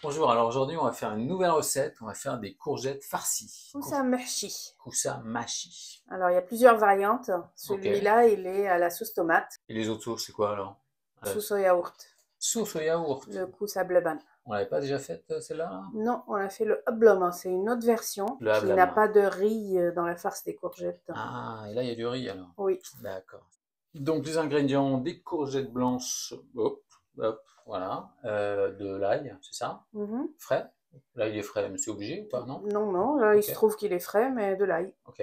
Bonjour, alors aujourd'hui on va faire une nouvelle recette, on va faire des courgettes farcies. Koussa mahchi. Koussa machi. Alors, il y a plusieurs variantes. Ok. Celui-là, il est à la sauce tomate, Et les autres sauces, c'est quoi alors? sauce au yaourt, Sauce au yaourt. le koussa bleban. On l'avait pas déjà faite celle-là là? Non, on a fait le hablama. C'est une autre version Le qui n'a hablama. pas de riz dans la farce des courgettes. Ah, et là il y a du riz alors. Oui. D'accord. Donc les ingrédients, des courgettes blanches, hop, hop, voilà, de l'ail, c'est ça? Mhm. Frais? Là il est frais, mais c'est obligé ou pas, non? Non, non, là, il Ok, se trouve qu'il est frais, mais de l'ail. ok.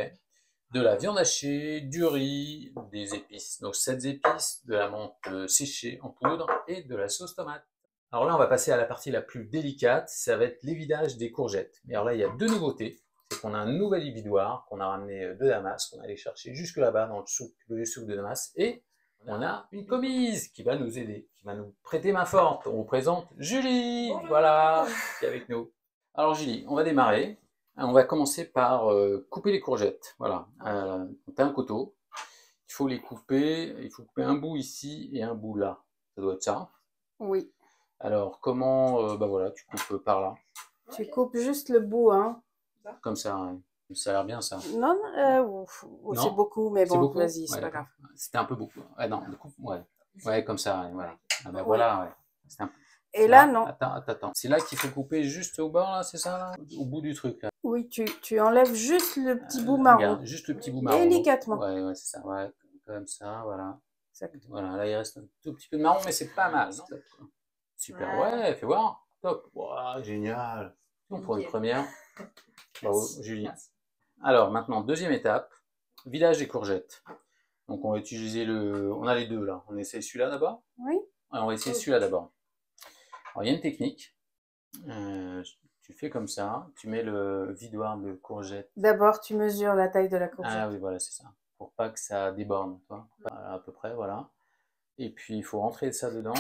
De la viande hachée, du riz, des épices, donc 7 épices, de la menthe séchée en poudre et de la sauce tomate. Alors là, on va passer à la partie la plus délicate, ça va être l'évidage des courgettes. Mais alors là, il y a deux nouveautés. C'est qu'on a un nouvel évidoir qu'on a ramené de Damas, qu'on allait chercher jusque là-bas dans le souk de Damas. Et on a une commise qui va nous aider, qui va nous prêter main forte. On vous présente Julie, voilà, qui est avec nous. Alors Julie, on va démarrer. On va commencer par couper les courgettes. Voilà, tu as un couteau, il faut les couper, il faut couper un bout ici et un bout là. Ça doit être ça. Oui. Alors comment, bah voilà, tu coupes par là, Tu coupes juste le bout, hein. comme ça. Hein. Ça a l'air bien ça. Non, c'est Non? beaucoup, mais C'est bon, beaucoup? vas-y, Ouais, c'est pas d'accord. grave. C'était un peu beaucoup. Ouais, non, coupe, ouais. Ouais, comme ça, ouais, voilà. Ah ben Oui. voilà, ouais. C'est un- Et là, Là, non. attends. C'est là qu'il faut couper juste au bord, là, c'est ça, là? Au bout du truc, là. Oui, tu enlèves juste le petit bout Regarde, marron. juste le petit bout marron. Donc, Délicatement. ouais, c'est ça, ouais. Comme ça, voilà. Exact. Voilà, là, il reste un tout petit peu de marron, mais c'est pas mal, non? Top, quoi. Super, ouais, fais voir. Top. Wow, génial. On prend une première. Bravo, Julie. Alors, maintenant, deuxième étape, vidage des courgettes. Donc, on va utiliser on a les deux là. On essaie celui-là d'abord. Oui. Alors, on va essayer celui-là d'abord. Alors, il y a une technique. Tu fais comme ça. Tu mets le vidoir de courgettes. D'abord, tu mesures la taille de la courgette. Ah oui, voilà, c'est ça. Pour pas que ça déborde, toi. Voilà, à peu près, voilà. Et puis, il faut rentrer ça dedans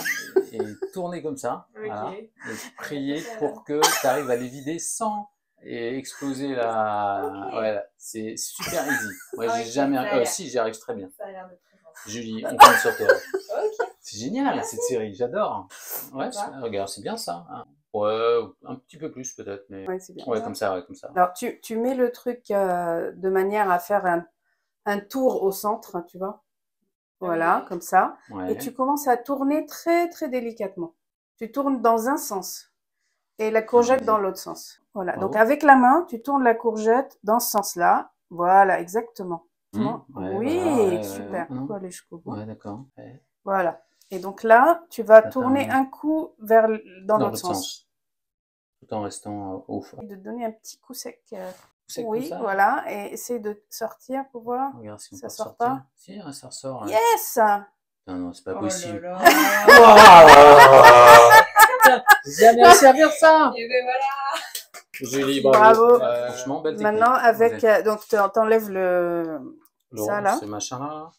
et tourner comme ça. Okay. Voilà. Et prier pour que tu arrives à les vider sans exploser la. Okay. Ouais, c'est super easy. Moi, j'ai jamais. Si, j'y arrive très bien. Ça a l'air de très Julie, on compte sur toi. Okay. C'est génial cette série, j'adore. Ouais, regarde, c'est bien ça. Hein. Ouais, un petit peu plus peut-être, mais. Ouais, c'est bien. Ouais, comme ça, ouais, comme ça. Alors, tu mets le truc de manière à faire un tour au centre, tu vois. Voilà, comme ça. Ouais. Et tu commences à tourner très, très délicatement. Tu tournes dans un sens et la courgette dans l'autre sens. Voilà. Bravo. Donc, avec la main, tu tournes la courgette dans ce sens-là. Voilà, exactement. Ouais, oui, voilà, super. Il faut aller jusqu'au bout. Ouais, d'accord. Ouais. Voilà. Et donc là, tu vas tourner un coup dans l'autre sens. Tout en restant au fond. De donner un petit coup sec. Sec oui, comme ça, voilà. Et essaye de sortir pour voir. Regarde si on ça peut sort sortir. Pas. Si, ça ressort. Là. Yes. Non, c'est pas possible. Là là. J'ai jamais réussi à faire ça. Et ben voilà. Julie, bravo. Franchement, belle technique. Maintenant, avec donc t'enlèves ça là. Ce machin-là.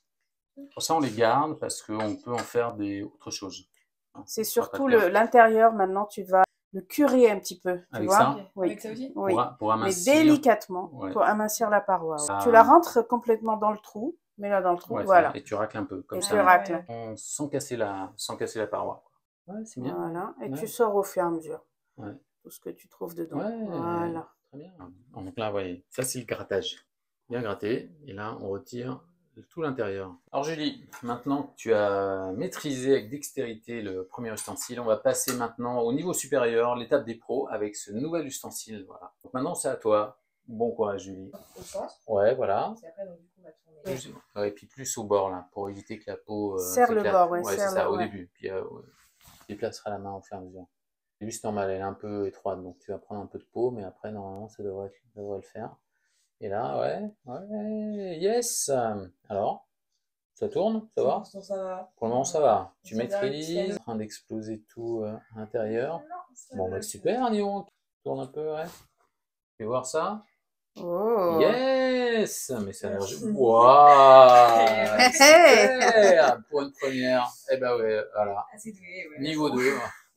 Pour ça, on les garde parce qu'on peut en faire autre chose. C'est surtout l'intérieur. Maintenant, tu vas le curer un petit peu. Avec ça? Oui. Avec ça aussi? Oui. Pour amincir. Mais délicatement, pour amincir la paroi. Ça... Tu la rentres complètement dans le trou. Mets-la dans le trou, voilà. Et tu racles un peu, comme ça. Et tu racles. Sans casser la paroi. Ouais, c'est bien. Voilà. Et tu sors au fur et à mesure. Tout ce que tu trouves dedans. Ouais, voilà. Très bien. Donc là, vous voyez, ça c'est le grattage. Bien gratté. Et là, on retire tout l'intérieur. Alors Julie, maintenant que tu as maîtrisé avec dextérité le premier ustensile, on va passer maintenant au niveau supérieur, l'étape des pros, avec ce nouvel ustensile. Voilà. Donc maintenant, c'est à toi. Bon courage, Julie. Au centre. Ouais, voilà. Et après, donc, du coup, on va tourner. Et puis plus au bord, là, pour éviter que la peau serre le bord, ouais, c'est ça, au début. Puis tu déplaceras la main au fur et à mesure. Au début, c'est normal, elle est un peu étroite, donc tu vas prendre un peu de peau, mais après, normalement, ça devrait le faire. Et là, ouais, yes. Alors, ça tourne, ça va? Pour le moment, ça va. Tu maîtrises, en train d'exploser tout à l'intérieur. Bon, bah super, disons. Tourne un peu, ouais. Tu veux voir ça? Oh. Yes! Mais ça a l'air... Waouh! Super! Pour une première. Eh ben ouais, voilà. Niveau 2.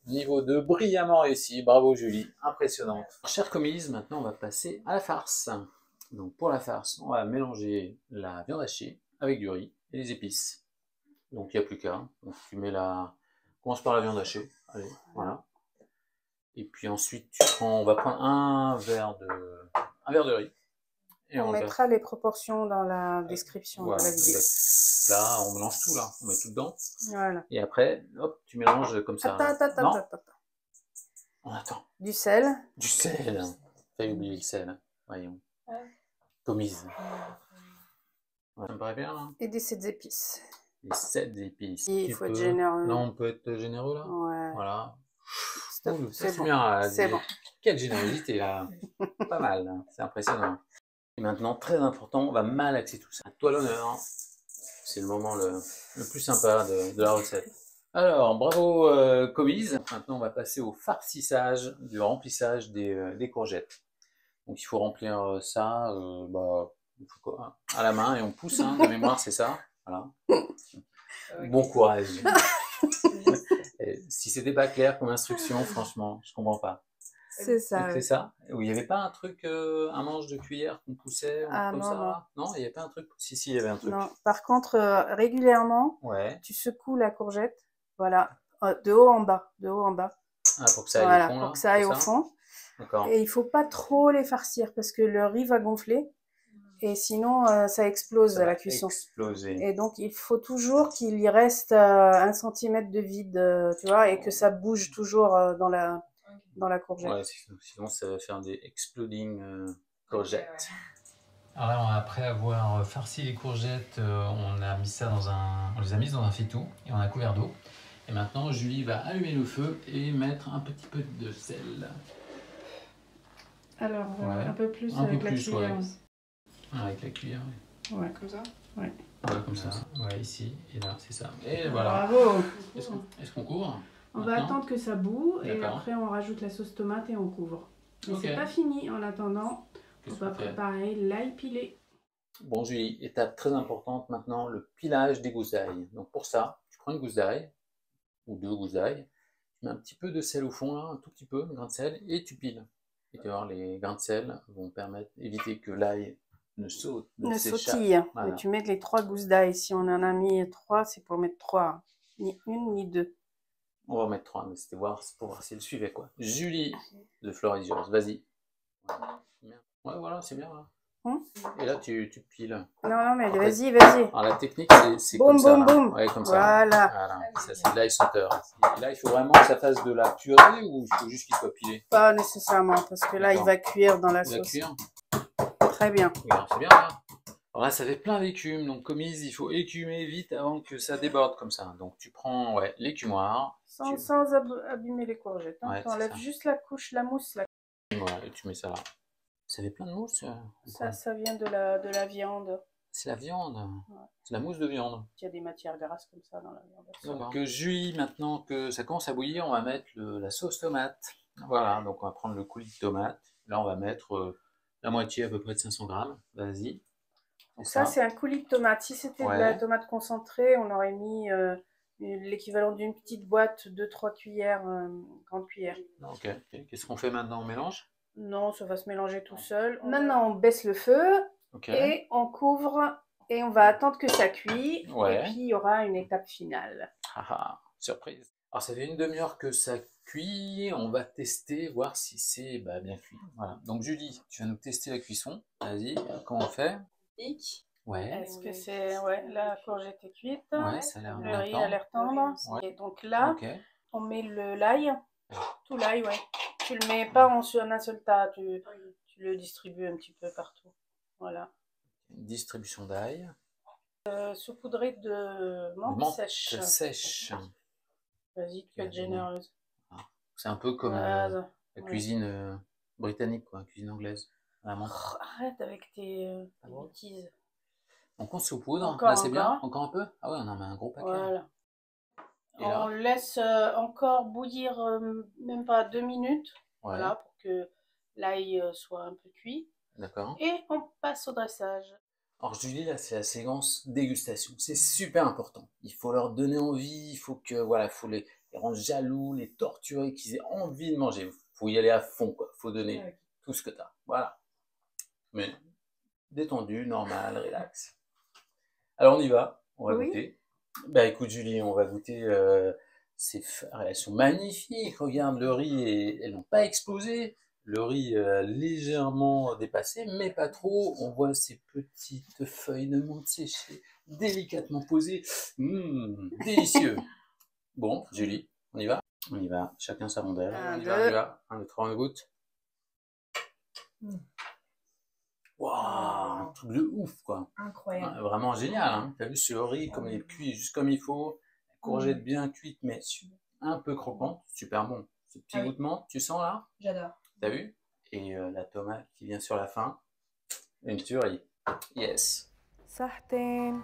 Niveau 2, brillamment réussi. Bravo Julie, impressionnante. Chère commise, maintenant on va passer à la farce. Donc pour la farce, on va mélanger la viande hachée avec du riz et les épices. Donc il n'y a plus qu'à. Donc tu mets commence par la viande hachée. Allez, voilà. Et puis ensuite, on va prendre un verre de riz. Et on mettra les proportions dans la description de la vidéo. Là, on mélange tout là, on met tout dedans. Voilà. Et après, hop, tu mélanges comme ça. Attends. On attend. Du sel. Du sel. T'as oublié le sel. Voyons. Commise. Ouais, ça me paraît bien là. Et des 7 épices. Les 7 épices. Il faut être généreux. Non, on peut être généreux là. Ouais. Voilà. C'est bon. Bien. C'est bon. Quelle générosité là. Pas mal, hein. C'est impressionnant. Et maintenant, très important, on va malaxer tout ça. À toi l'honneur. C'est le moment le plus sympa de la recette. Alors, bravo commise. Maintenant, on va passer au farcissage, du remplissage des courgettes. Donc, il faut remplir ça à la main et on pousse, hein, de mémoire, c'est ça. Voilà. Bon courage. Si c'était pas clair comme instruction, franchement, je comprends pas. C'est ça. C'est ça. Il n'y avait pas un truc, un manche de cuillère qu'on poussait comme non, ça? Non, il n'y avait pas un truc. Si, il y avait un truc. Non. Par contre, régulièrement, tu secoues la courgette, voilà, de haut en bas, Ah, pour que ça aille au fond, là, pour que ça aille au fond. D'accord. Et il faut pas trop les farcir parce que le riz va gonfler et sinon ça explose à la cuisson. Et donc il faut toujours qu'il y reste 1 centimètre de vide, tu vois, et que ça bouge toujours dans la courgette. Ouais, sinon ça va faire des exploding courgettes. Alors là, après avoir farci les courgettes, on les a mises dans un faitout et on a couvert d'eau. Et maintenant, Julie va allumer le feu et mettre un petit peu de sel. Alors, un peu plus avec la cuillère. Avec la cuillère, oui. Ouais, comme ça. Ouais. Voilà, comme ça. Ouais, ici et là, c'est ça. Et voilà. Bravo. Est-ce qu'on couvre? On va attendre que ça bout et après on rajoute la sauce tomate et on couvre. Mais c'est pas fini. En attendant, on va préparer l'ail pilé. Bon Julie, étape très importante maintenant, le pilage des gousses d'ail. Donc pour ça, tu prends une gousse d'ail, ou 2 gousses d'ail, tu mets un petit peu de sel au fond là, un tout petit peu, un grain de sel, et tu piles. Et tu vas voir, les grains de sel vont éviter que l'ail ne sautille. Voilà. Tu mets les 3 gousses d'ail. Si on en a mis 3, c'est pour mettre 3. Ni une ni 2. On va en mettre 3, mais c'était pour voir si elle suivait quoi. Julie de Florizios, vas-y. Ouais, voilà, c'est bien là. Et là, tu piles. Non, mais vas-y. Alors, la technique, c'est comme ça. Boum. Ouais, comme ça. Voilà. Ça, c'est de l'ail sauteur. Et là, il faut vraiment que ça fasse de la purée ou il faut juste qu'il soit pilé? Pas nécessairement, parce que là, il va cuire dans la sauce. Il va cuire. Très bien. Oui, c'est bien là. Alors là, ça fait plein d'écume. Donc, commise, il faut écumer vite avant que ça déborde comme ça. Donc, tu prends l'écumoire. Sans abîmer les courgettes. Tu enlèves juste la couche, la mousse. Voilà, et tu mets ça là. Ça fait plein de mousse. Ça vient de la viande. C'est la viande. Ouais. C'est la mousse de viande. Il y a des matières grasses comme ça dans la viande. Donc Julie, maintenant que ça commence à bouillir, on va mettre la sauce tomate. Voilà, donc on va prendre le coulis de tomate. Là, on va mettre la moitié à peu près de 500 grammes. Vas-y. Donc ça, c'est un coulis de tomate. Si c'était de la tomate concentrée, on aurait mis l'équivalent d'une petite boîte, 2-3 cuillères, grande cuillère. Ok. Qu'est-ce qu'on fait maintenant? On mélange? Non, ça va se mélanger tout seul. Maintenant, on baisse le feu et on couvre et on va attendre que ça cuit. Et puis, il y aura une étape finale. Surprise. Alors, ça fait une demi-heure que ça cuit. On va tester, voir si c'est bien cuit. Voilà. Donc, Julie, tu vas nous tester la cuisson. Vas-y, comment on fait? Est-ce que c'est... la courgette est cuite. Ça a l'air le riz a l'air tendre. Et donc là, on met l'ail. Tout l'ail, Tu le mets pas en un seul tas, tu le distribues un petit peu partout. Voilà. Une distribution d'ail. Saupoudré de menthe sèche. Vas-y, tu es généreuse. C'est un peu comme la cuisine britannique, quoi, cuisine anglaise. Arrête avec tes bêtises. Donc on saupoudre, là c'est bien, encore un peu? Ah ouais, on en met un gros paquet. Voilà. On laisse encore bouillir même pas 2 minutes, voilà, pour que l'ail soit un peu cuit. D'accord. Et on passe au dressage. Alors Julie, là c'est la séquence dégustation, c'est super important. Il faut leur donner envie, il faut faut les rendre jaloux, les torturer, qu'ils aient envie de manger. Il faut y aller à fond, quoi. Il faut donner tout ce que tu as. Voilà. Mais détendu, normal, relax. Alors on y va, on va goûter. Écoute Julie, on va goûter elles sont magnifiques. Regarde, le riz, elles n'ont pas explosé. Le riz légèrement dépassé, mais pas trop. On voit ces petites feuilles de menthe séchées, délicatement posées. Délicieux. Bon, Julie, on y va? On y va, chacun sa rondelle. On y va. 1, 2, 3, on goûte. Waouh, un truc de ouf, quoi. Incroyable. Vraiment génial, hein. T'as vu ce riz, comme il est cuit juste comme il faut. La courgette bien cuite, mais un peu croquante. Super bon. Ce petit goûtement, tu sens là? J'adore. T'as vu? Et la tomate qui vient sur la fin. Une tuerie. Yes. صحتين.